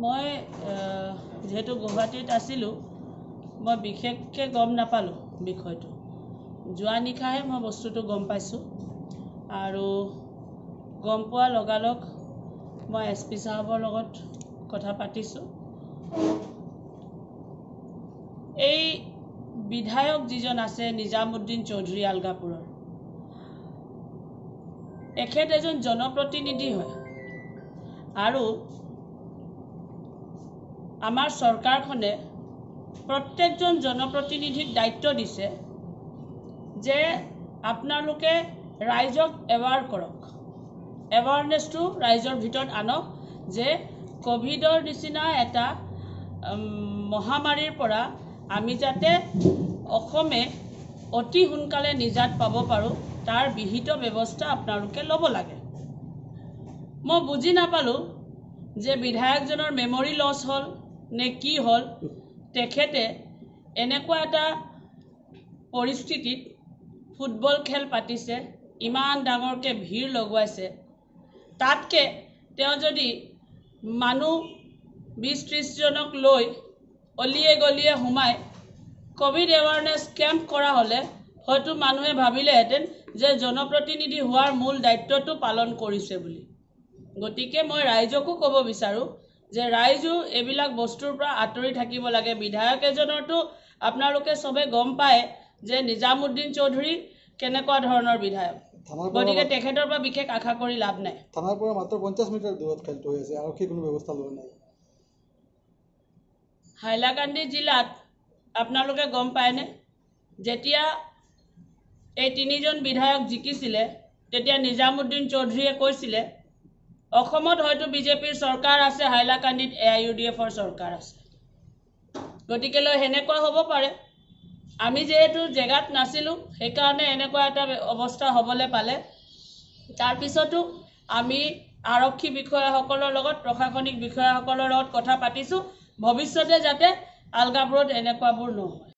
মই যেহেতু গুৱাহাটীত আছিলোঁ মই বিশেষকৈ গম নাপালোঁ বিষয়টো যোৱা নিশাহে মই বস্তুটো গম পাইছোঁ আৰু গম পোৱা লগালগ মই SP সাহেবৰ লগত কথা পাতিছোঁ এই বিধায়ক যিজন আছে নিজামুদ্দিন চৌধুৰী আলগাপুৰৰ এখেত এজন জনপ্ৰতিনিধি হয় আৰু আমাৰ চৰকাৰখনে প্ৰত্যেকজন জনপ্ৰতিনিধিক দায়িত্ব দিছে যে আপোনালোকে ৰাইজক এৱাৰ কৰক এৱাৰনেছটো ৰাইজৰ ভিতৰত আনক যে কোভিডৰ নিচিনা এটা মহামাৰীৰ পৰা আমি যাতে অসমে অতি সোনকালে নিজাত পাব পাৰোঁ তাৰ বিহিত ব্যৱস্থা আপোনালোকে ল'ব লাগে মই বুজি নাপালোঁ যে বিধায়কজনৰ মেমৰি লছ হ'ল নে কি হ'ল তেখেতে এনেকুৱা এটা পৰিস্থিতিত ফুটবল খেল পাতিছে ইমান ডাঙৰকৈ ভিৰ লগোৱাইছে তাতকে তেওঁ যদি মানুহ 20-30 জনক লৈ অলিয়ে গলিয়ে সোমাই কোভিড এৱাৰনেছ কেম্প কৰা হ'লে হয়তো মানুহে ভাবিলেহেঁতেন যে জনপ্ৰতিনিধি হোৱাৰ মূল দায়িত্বটো পালন কৰিছে বুলি গতিকে মই ৰাইজকো ক'ব বিচাৰোঁ যে ৰাইজো এইবিলাক বস্তুৰ পৰা আঁতৰি থাকিব লাগে বিধায়ক এজনৰতো আপোনালোকে সবে গম পায় যে নিজামুদ্দিন চৌধুৰী কেনেকুৱা ধৰণৰ বিধায়ক গতিকে তেখেতৰ পৰা বিশেষ আশা কৰি লাভ নাই থানাৰ পৰা মাত্ৰ 50 মিটাৰ দূৰত খেলটো হৈ আছে আৰু কি কোনো ব্যৱস্থা লোৱা নাই হাইলাকান্দি জিলাত আপোনালোকে গম পায়নে যেতিয়া এই তিনিজন বিধায়ক জিকিছিলে তেতিয়া নিজামুদ্দিন চৌধুৰীয়ে কৈছিলে অসমত হয়তো বিজেপিৰ চৰকাৰ আছে হাইলাকান্দিত AIUDFৰ চৰকাৰ আছে গতিকে লৈ হেনেকুৱা হ'ব পাৰে আমি যেহেতু জেগাত নাছিলোঁ সেইকাৰণে এনেকুৱা এটা অৱস্থা হ'বলৈ পালে তাৰ পিছতো আমি আৰক্ষী বিষয়াসকলৰ লগত প্ৰশাসনিক বিষয়াসকলৰ লগত কথা পাতিছোঁ ভৱিষ্যতে যাতে আলগাপুৰত এনেকুৱাবোৰ নহয়